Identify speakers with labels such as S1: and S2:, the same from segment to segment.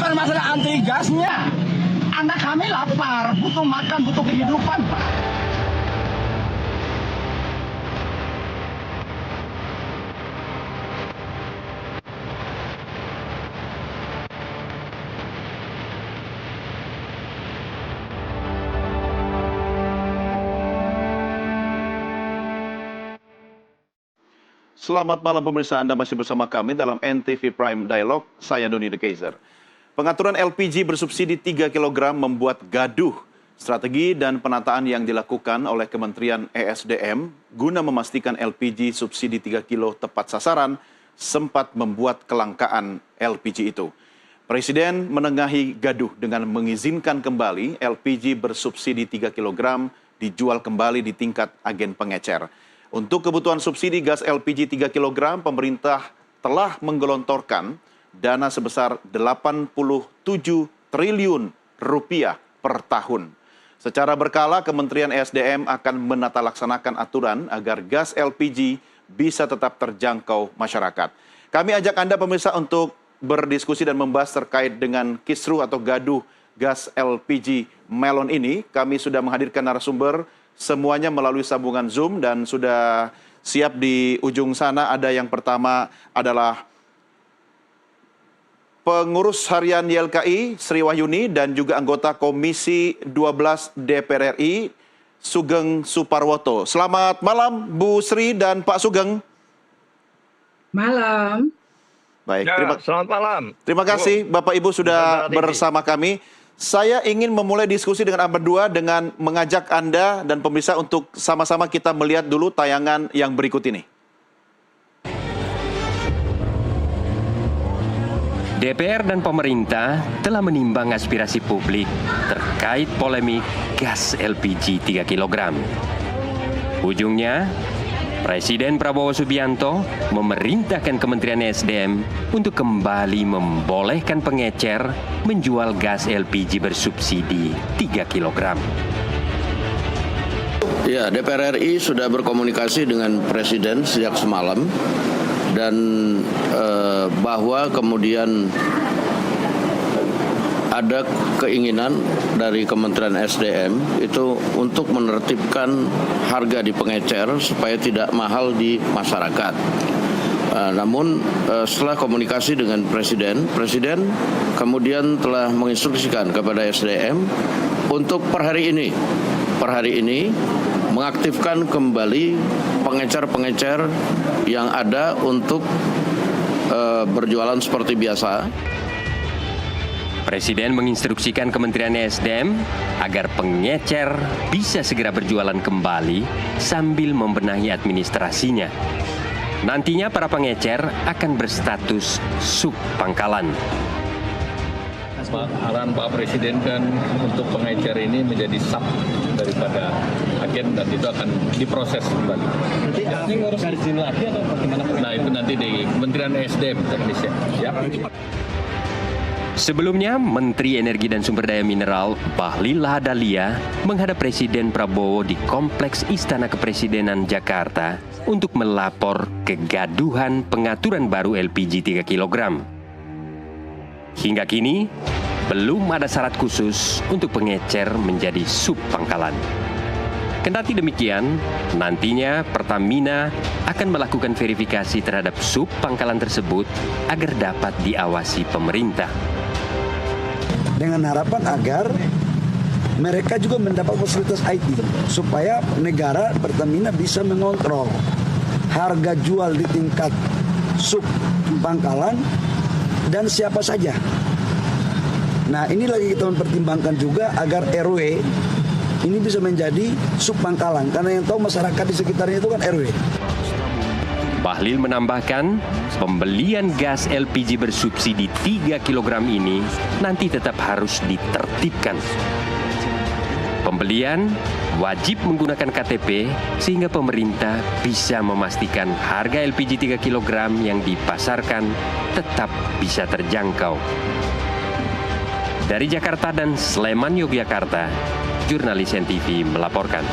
S1: Bukan masalah anti gasnya. Anak kami lapar, butuh makan, butuh kehidupan, Pak.
S2: Selamat malam pemirsa, Anda masih bersama kami dalam NTV Prime Dialog, saya Doni The Kaiser. Pengaturan LPG bersubsidi 3 kg membuat gaduh. Strategi dan penataan yang dilakukan oleh Kementerian ESDM guna memastikan LPG subsidi 3 kg tepat sasaran sempat membuat kelangkaan LPG itu. Presiden menengahi gaduh dengan mengizinkan kembali LPG bersubsidi 3 kg dijual kembali di tingkat agen pengecer. Untuk kebutuhan subsidi gas LPG 3 kg, pemerintah telah menggelontorkan dana sebesar 87 triliun rupiah per tahun. Secara berkala, Kementerian ESDM akan menatalaksanakan aturan agar gas LPG bisa tetap terjangkau masyarakat. Kami ajak Anda pemirsa untuk berdiskusi dan membahas terkait dengan kisruh atau gaduh gas LPG melon ini. Kami sudah menghadirkan narasumber semuanya melalui sambungan Zoom dan sudah siap di ujung sana. Ada yang pertama adalah pengurus harian YLKI Sri Wahyuni dan juga anggota Komisi 12 DPR RI Sugeng Suparwoto. Selamat malam Bu Sri dan Pak Sugeng.
S3: Malam.
S2: Baik,
S4: selamat malam.
S2: Terima kasih Bapak Ibu sudah bersama kami. Saya ingin memulai diskusi dengan Anda berdua dengan mengajak Anda dan pemirsa untuk sama-sama kita melihat dulu tayangan yang berikut ini.
S5: DPR dan pemerintah telah menimbang aspirasi publik terkait polemik gas LPG 3 kg. Ujungnya, Presiden Prabowo Subianto memerintahkan Kementerian ESDM untuk kembali membolehkan pengecer menjual gas LPG bersubsidi 3 kg.
S6: Ya, DPR RI sudah berkomunikasi dengan Presiden sejak semalam dan bahwa kemudian ada keinginan dari Kementerian SDM itu untuk menertibkan harga di pengecer supaya tidak mahal di masyarakat. Namun setelah komunikasi dengan Presiden kemudian telah menginstruksikan kepada SDM untuk per hari ini mengaktifkan kembali pengecer-pengecer yang ada untuk berjualan seperti biasa.
S5: Presiden menginstruksikan Kementerian ESDM agar pengecer bisa segera berjualan kembali sambil membenahi administrasinya. Nantinya para pengecer akan berstatus subpangkalan.
S4: Arahan Pak Presiden kan untuk pengecer ini menjadi sub daripada agen dan itu akan diproses kembali. Nanti ngurus dari sini lagi atau bagaimana? Nah itu nanti di Kementerian ESDM teknisnya. Siap.
S5: Sebelumnya, Menteri Energi dan Sumber Daya Mineral Bahlil Lahadalia menghadap Presiden Prabowo di Kompleks Istana Kepresidenan Jakarta untuk melapor kegaduhan pengaturan baru LPG 3 kg. Hingga kini, belum ada syarat khusus untuk pengecer menjadi subpangkalan. Kendati demikian, nantinya Pertamina akan melakukan verifikasi terhadap subpangkalan tersebut agar dapat diawasi pemerintah.
S7: Dengan harapan agar mereka juga mendapat fasilitas IT supaya negara Pertamina bisa mengontrol harga jual di tingkat sub pangkalan dan siapa saja. Nah, ini lagi kita mempertimbangkan juga agar RW ini bisa menjadi sub pangkalan karena yang tahu masyarakat di sekitarnya itu kan RW.
S5: Bahlil menambahkan, pembelian gas LPG bersubsidi 3 kg ini nanti tetap harus ditertibkan. Pembelian wajib menggunakan KTP sehingga pemerintah bisa memastikan harga LPG 3 kg yang dipasarkan tetap bisa terjangkau. Dari Jakarta dan Sleman, Yogyakarta, jurnalis NTV melaporkan.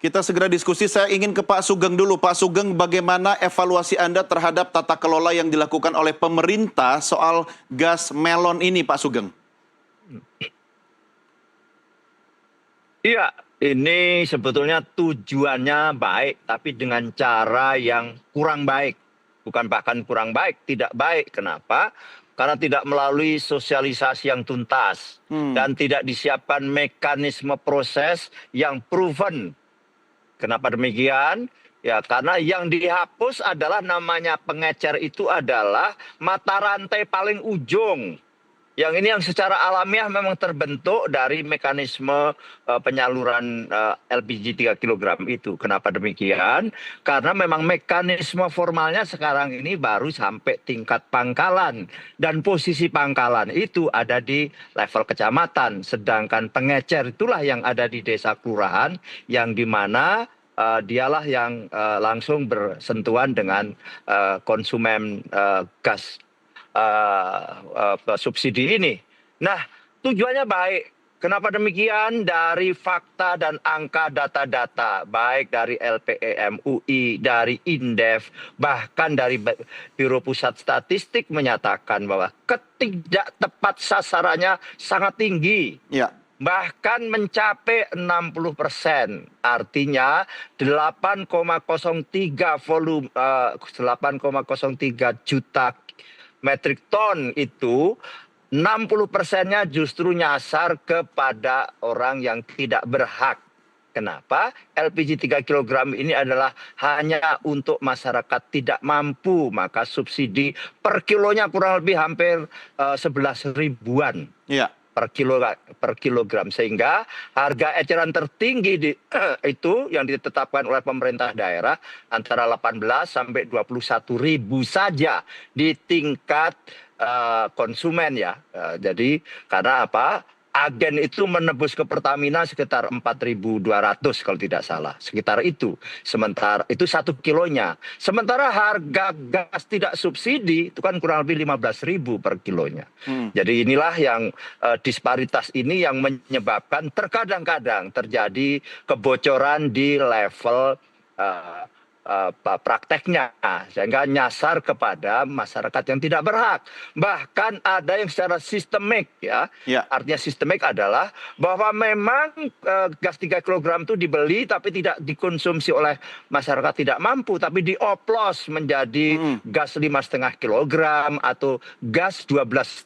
S2: kita segera diskusi. Saya ingin ke Pak Sugeng dulu. Pak Sugeng, bagaimana evaluasi Anda terhadap tata kelola yang dilakukan oleh pemerintah soal gas melon ini, Pak Sugeng?
S3: Iya, ini sebetulnya tujuannya baik, tapi dengan cara yang kurang baik. Bukan bahkan kurang baik, tidak baik. Kenapa? Karena tidak melalui sosialisasi yang tuntas dan tidak disiapkan mekanisme proses yang proven. Kenapa demikian? Ya, karena yang dihapus adalah namanya pengecer itu adalah mata rantai paling ujung. Yang ini yang secara alamiah memang terbentuk dari mekanisme penyaluran LPG 3 kg itu. Kenapa demikian? Karena memang mekanisme formalnya sekarang ini baru sampai tingkat pangkalan. Dan posisi pangkalan itu ada di level kecamatan. Sedangkan pengecer itulah yang ada di desa kelurahan, yang dimana dialah yang langsung bersentuhan dengan konsumen gas subsidi ini. Nah, tujuannya baik. Kenapa demikian? Dari fakta dan angka data-data, baik dari LPE MUI, dari Indef, bahkan dari Biro Pusat Statistik menyatakan bahwa ketidaktepat sasarannya sangat tinggi.
S2: Ya.
S3: Bahkan mencapai 60%. Artinya 8,03 volume 8,03 juta metrik ton itu 60%-nya justru nyasar kepada orang yang tidak berhak. Kenapa? LPG 3 kg ini adalah hanya untuk masyarakat tidak mampu, maka subsidi per kilonya kurang lebih hampir 11 ribuan.
S2: Ya.
S3: Per kilogram, sehingga harga eceran tertinggi itu yang ditetapkan oleh pemerintah daerah antara 18 sampai 21 ribu saja di tingkat konsumen ya. Jadi karena apa? Agen itu menebus ke Pertamina sekitar 4.200 kalau tidak salah, sekitar itu. Sementara itu 1 kilonya. Sementara harga gas tidak subsidi itu kan kurang lebih 15.000 per kilonya. Jadi inilah yang disparitas ini yang menyebabkan terkadang-kadang terjadi kebocoran di level prakteknya, sehingga nyasar kepada masyarakat yang tidak berhak. Bahkan ada yang secara sistemik ya. Artinya sistemik adalah bahwa memang gas 3 kg itu dibeli tapi tidak dikonsumsi oleh masyarakat tidak mampu, tapi dioplos menjadi gas 5,5 kg atau gas 12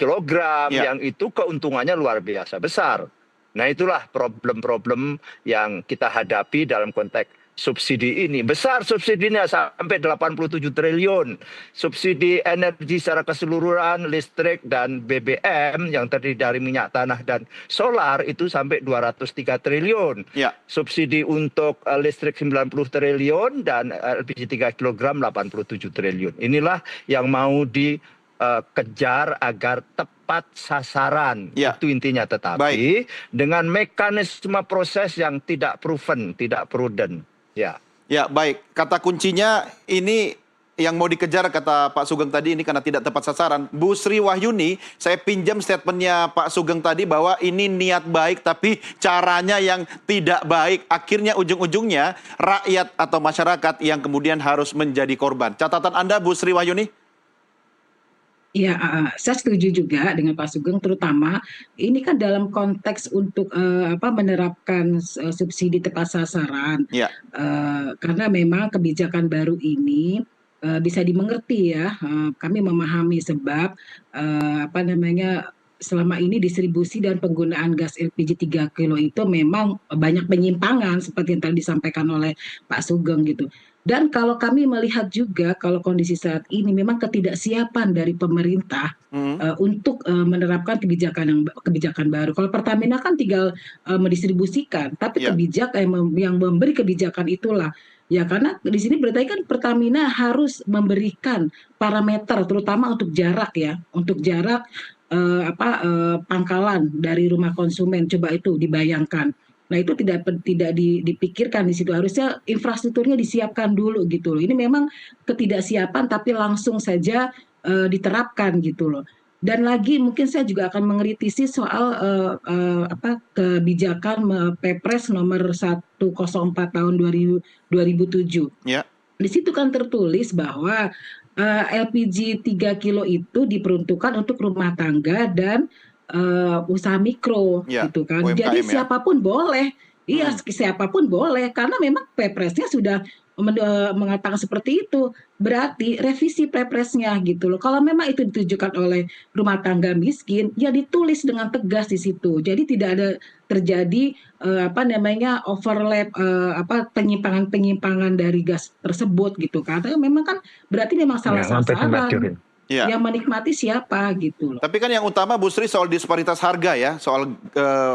S3: kg yang itu keuntungannya luar biasa besar. Nah, itulah problem-problem yang kita hadapi dalam konteks subsidi ini. Besar subsidinya sampai 87 triliun. Subsidi energi secara keseluruhan, listrik dan BBM yang terdiri dari minyak tanah dan solar itu sampai 203 triliun. Subsidi untuk listrik 90 triliun dan LPG 3 kg 87 triliun. Inilah yang mau dikejar agar tepat sasaran. Itu intinya, tetapi dengan mekanisme proses yang tidak proven, tidak prudent. Ya,
S2: baik. Kata kuncinya ini yang mau dikejar, kata Pak Sugeng tadi, ini karena tidak tepat sasaran. Bu Sri Wahyuni, saya pinjam statementnya Pak Sugeng tadi bahwa ini niat baik tapi caranya yang tidak baik. Akhirnya ujung-ujungnya rakyat atau masyarakat yang kemudian harus menjadi korban. Catatan Anda, Bu Sri Wahyuni?
S8: Ya, saya setuju juga dengan Pak Sugeng, terutama ini kan dalam konteks untuk menerapkan subsidi tepat sasaran. Karena memang kebijakan baru ini bisa dimengerti ya. Kami memahami sebab selama ini distribusi dan penggunaan gas LPG 3 kilo itu memang banyak penyimpangan seperti yang tadi disampaikan oleh Pak Sugeng gitu. Dan kalau kami melihat juga kalau kondisi saat ini memang ketidaksiapan dari pemerintah untuk menerapkan kebijakan baru. Kalau Pertamina kan tinggal mendistribusikan, tapi yang memberi kebijakan itulah. Ya, karena di sini berarti kan Pertamina harus memberikan parameter terutama untuk jarak ya, untuk jarak pangkalan dari rumah konsumen. Coba itu dibayangkan. Nah, itu tidak dipikirkan di situ. Harusnya infrastrukturnya disiapkan dulu gitu loh. Ini memang ketidaksiapan tapi langsung saja diterapkan gitu loh. Dan lagi mungkin saya juga akan mengkritisi soal kebijakan Perpres nomor 104 tahun 2007.
S2: Ya.
S8: Di situ kan tertulis bahwa LPG 3 kilo itu diperuntukkan untuk rumah tangga dan usaha mikro,
S2: Ya,
S8: gitu kan.
S2: UMKM
S8: Jadi
S2: ya.
S8: siapapun boleh, iya siapapun boleh, karena memang Perpresnya sudah mengatakan seperti itu. Berarti revisi Perpresnya gitu loh. Kalau memang itu ditujukan oleh rumah tangga miskin, ya ditulis dengan tegas di situ. Jadi tidak ada terjadi overlap penyimpangan dari gas tersebut gitu. Karena memang kan berarti memang salah sasaran.
S2: Ya.
S8: Yang menikmati siapa gitu loh.
S2: Tapi kan yang utama Bu Sri soal disparitas harga ya, soal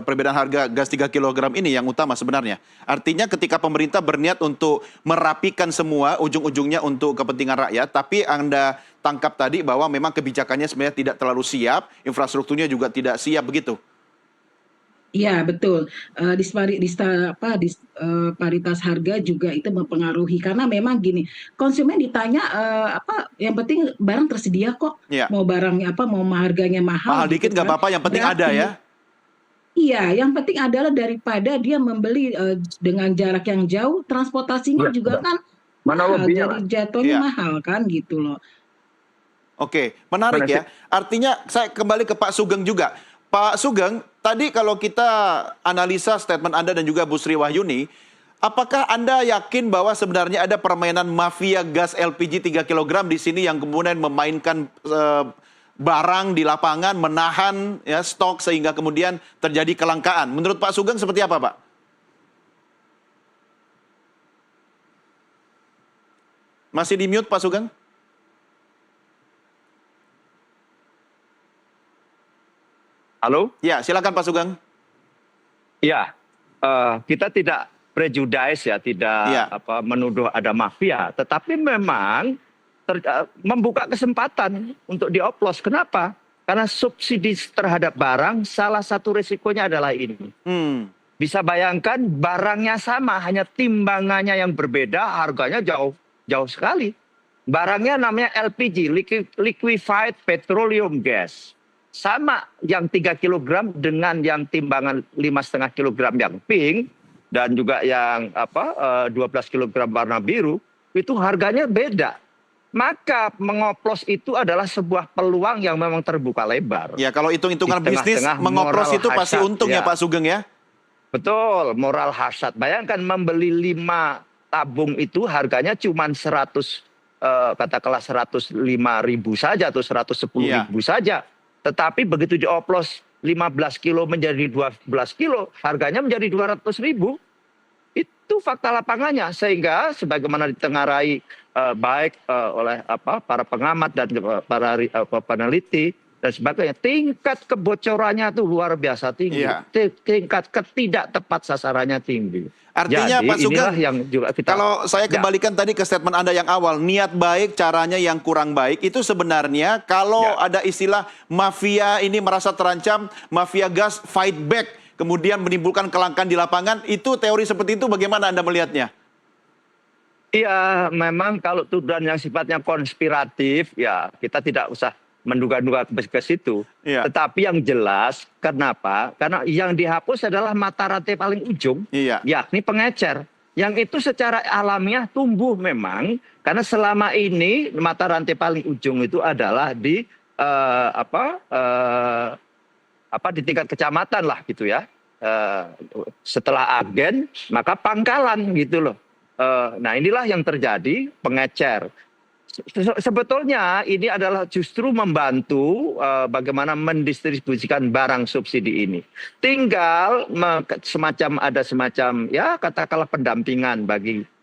S2: perbedaan harga gas 3 kg ini yang utama sebenarnya. Artinya ketika pemerintah berniat untuk merapikan semua ujung-ujungnya untuk kepentingan rakyat, tapi Anda tangkap tadi bahwa memang kebijakannya sebenarnya tidak terlalu siap, infrastrukturnya juga tidak siap begitu.
S8: Iya betul, disparitas harga juga itu mempengaruhi karena memang gini, konsumen ditanya yang penting barang tersedia kok,
S2: Ya.
S8: mau barangnya mau harganya mahal
S2: Mahal dikit
S8: gitu
S2: nggak
S8: kan.
S2: apa-apa, yang penting ada ya.
S8: Iya, yang penting adalah daripada dia membeli dengan jarak yang jauh, transportasinya juga kan
S3: Mana
S8: mahal,
S3: lebihnya,
S8: jadi jatuhnya
S2: Iya.
S8: mahal kan gitu loh.
S2: Oke, menarik ya. Artinya saya kembali ke Pak Sugeng juga. Pak Sugeng, tadi kalau kita analisa statement Anda dan juga Bu Sri Wahyuni, apakah Anda yakin bahwa sebenarnya ada permainan mafia gas LPG 3 kg di sini yang kemudian memainkan barang di lapangan, menahan ya stok sehingga kemudian terjadi kelangkaan? Menurut Pak Sugeng seperti apa, Pak? Masih di mute Pak Sugeng?
S3: Halo?
S2: Ya, silakan Pak Sugeng.
S3: Ya, kita tidak prejudice ya, tidak
S2: Ya.
S3: menuduh ada mafia, tetapi memang membuka kesempatan untuk dioplos. Kenapa? Karena subsidi terhadap barang salah satu risikonya adalah ini. Bisa bayangkan barangnya sama, hanya timbangannya yang berbeda, harganya jauh sekali. Barangnya namanya LPG, liquefied petroleum gas. Sama yang 3 kg dengan yang timbangan 5,5 kg yang pink dan juga yang 12 kg warna biru, itu harganya beda. Maka mengoplos itu adalah sebuah peluang yang memang terbuka lebar.
S2: Ya, kalau hitung-hitungan
S3: Di
S2: bisnis
S3: tengah-tengah
S2: mengoplos
S3: moral
S2: itu pasti
S3: hazard,
S2: untung ya
S3: ya.
S2: Pak Sugeng ya.
S3: Betul, moral hazard. Bayangkan membeli 5 tabung itu harganya cuma 105.000 saja atau 110.000 saja. Tetapi begitu dioplos 15 kilo menjadi 12 kilo, harganya menjadi 200.000. Itu fakta lapangannya. Sehingga sebagaimana ditengarai baik oleh para pengamat dan para peneliti dan sebagainya, tingkat kebocorannya itu luar biasa tinggi.
S2: Iya.
S3: Tingkat ketidak tepat sasarannya tinggi.
S2: Artinya
S3: jadi,
S2: Pak Sugeng,
S3: inilah yang juga kita,
S2: kalau saya kembalikan tadi ke statement Anda yang awal, niat baik, caranya yang kurang baik, itu sebenarnya kalau ada istilah mafia ini merasa terancam, mafia gas fight back, kemudian menimbulkan kelangkaan di lapangan, itu teori seperti itu bagaimana Anda melihatnya?
S3: Iya, memang kalau tuduhan yang sifatnya konspiratif, ya kita tidak usah menduga-duga ke situ.
S2: Iya.
S3: Tetapi yang jelas, kenapa? Karena yang dihapus adalah mata rantai paling ujung,
S2: Iya.
S3: yakni pengecer. Yang itu secara alamiah tumbuh memang, karena selama ini mata rantai paling ujung itu adalah di di tingkat kecamatan lah gitu ya. Setelah agen, maka pangkalan gitu loh. Nah inilah yang terjadi, pengecer. Sebetulnya ini adalah justru membantu bagaimana mendistribusikan barang subsidi ini. Tinggal ada semacam ya katakanlah pendampingan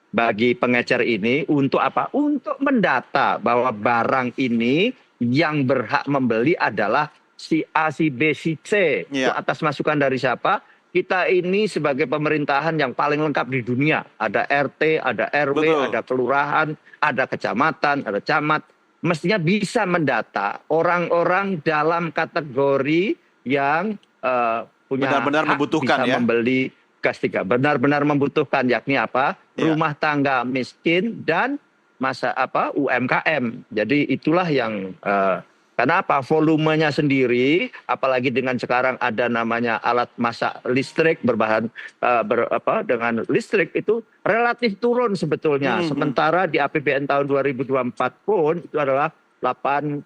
S3: bagi pengecer ini untuk apa? Untuk mendata bahwa barang ini yang berhak membeli adalah si A, si B, si C. Itu atas masukan dari siapa? Kita ini sebagai pemerintahan yang paling lengkap di dunia. Ada RT, ada RW,
S2: Betul.
S3: ada kelurahan, ada kecamatan, ada camat. Mestinya bisa mendata orang-orang dalam kategori yang punya
S2: Benar-benar
S3: hak
S2: membutuhkan
S3: bisa
S2: ya.
S3: membeli gas 3. Benar-benar membutuhkan, yakni apa?
S2: Ya.
S3: Rumah tangga miskin dan UMKM. Jadi itulah yang Karena apa? Volumenya sendiri, apalagi dengan sekarang ada namanya alat masak listrik berbahan dengan listrik itu relatif turun sebetulnya. Sementara di APBN tahun 2024 pun itu adalah 8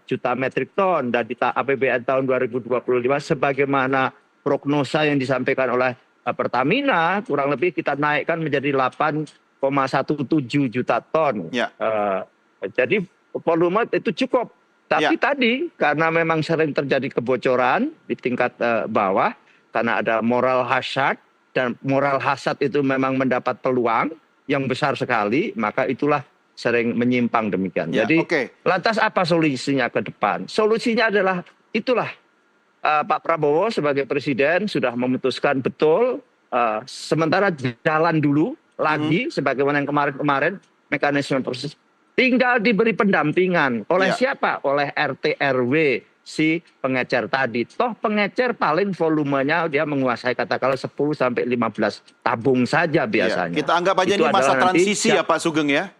S3: juta metrik ton, dan di APBN tahun 2025 sebagaimana prognosa yang disampaikan oleh Pertamina kurang lebih kita naikkan menjadi 8,17 juta ton. Jadi volume itu cukup. Tapi tadi karena memang sering terjadi kebocoran di tingkat bawah karena ada moral hazard, dan moral hazard itu memang mendapat peluang yang besar sekali, maka itulah sering menyimpang demikian. Jadi lantas apa solusinya ke depan? Solusinya adalah itulah Pak Prabowo sebagai presiden sudah memutuskan betul sementara jalan dulu lagi sebagaimana yang kemarin-kemarin mekanisme proses. Tinggal diberi pendampingan oleh siapa? Oleh RT RW si pengecer tadi. Toh pengecer paling volumenya dia menguasai katakanlah 10 sampai 15 tabung saja biasanya.
S2: Kita anggap aja ini masa transisi ya Pak Sugeng ya.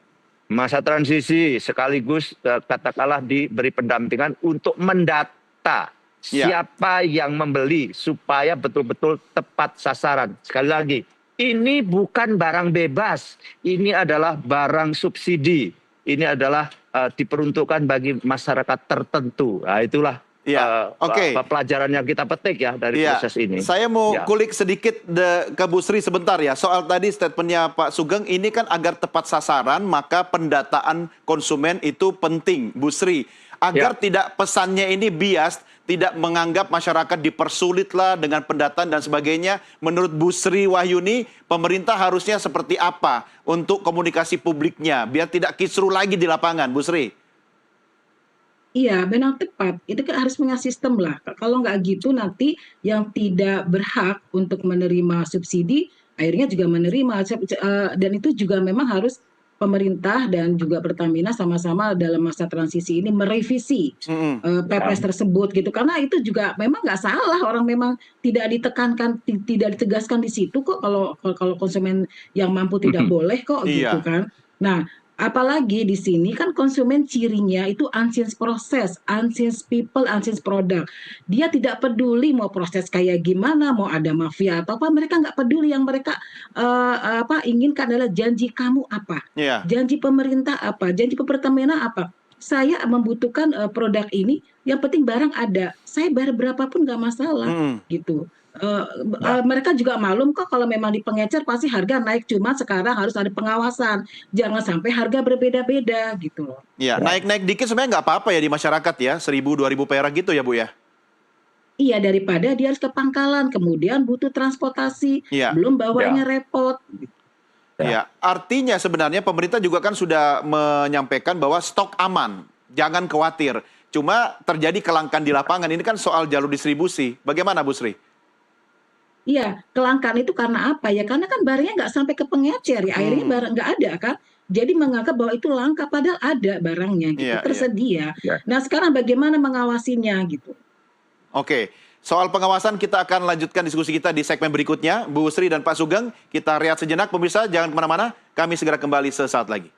S3: Masa transisi sekaligus katakanlah diberi pendampingan untuk mendata siapa yang membeli supaya betul-betul tepat sasaran. Sekali lagi, ini bukan barang bebas, ini adalah barang subsidi. Ini adalah diperuntukkan bagi masyarakat tertentu. Nah, itulah pelajaran yang kita petik ya dari proses ini.
S2: Saya mau kulik sedikit ke Bu Sri sebentar ya. Soal tadi statementnya Pak Sugeng, ini kan agar tepat sasaran, maka pendataan konsumen itu penting, Bu Sri. Agar tidak pesannya ini bias, tidak menganggap masyarakat dipersulit lah dengan pendataan dan sebagainya. Menurut Bu Sri Wahyuni, pemerintah harusnya seperti apa untuk komunikasi publiknya, biar tidak kisruh lagi di lapangan, Bu Sri?
S8: Iya, benar tepat. Itu kan harus punya sistem lah. Kalau nggak gitu nanti yang tidak berhak untuk menerima subsidi, akhirnya juga menerima. Dan itu juga memang harus pemerintah dan juga Pertamina sama-sama dalam masa transisi ini merevisi Perpres tersebut gitu, karena itu juga memang nggak salah, orang memang tidak ditekankan, tidak ditegaskan di situ kok kalau konsumen yang mampu tidak boleh kok gitu kan. Nah, apalagi di sini kan konsumen cirinya itu unseen process, unseen people, unseen product. Dia tidak peduli mau proses kayak gimana, mau ada mafia atau apa, mereka nggak peduli. Yang mereka inginkan adalah janji kamu apa, janji pemerintah apa, janji Pertamina apa. Saya membutuhkan produk ini, yang penting barang ada, saya bayar berapapun nggak masalah gitu. Mereka juga maklum kok kalau memang di pengecer pasti harga naik, cuma sekarang harus ada pengawasan, jangan sampai harga berbeda-beda gitu loh.
S2: Ya, naik-naik dikit sebenarnya nggak apa-apa ya di masyarakat ya, 1.000-2.000 perak gitu ya Bu ya?
S8: Iya, daripada dia harus ke pangkalan, kemudian butuh transportasi, belum bawanya repot.
S2: Ya, artinya sebenarnya pemerintah juga kan sudah menyampaikan bahwa stok aman, jangan khawatir. Cuma terjadi kelangkaan di lapangan, ini kan soal jalur distribusi. Bagaimana Bu Sri?
S8: Iya, kelangkaan itu karena apa ya? Karena kan barangnya nggak sampai ke pengecer ya, akhirnya barang nggak ada kan. Jadi menganggap bahwa itu langka, padahal ada barangnya gitu, tersedia. Nah sekarang bagaimana mengawasinya gitu?
S2: Oke, soal pengawasan kita akan lanjutkan diskusi kita di segmen berikutnya. Bu Sri dan Pak Sugeng, kita rehat sejenak pemirsa, jangan kemana-mana, kami segera kembali sesaat lagi.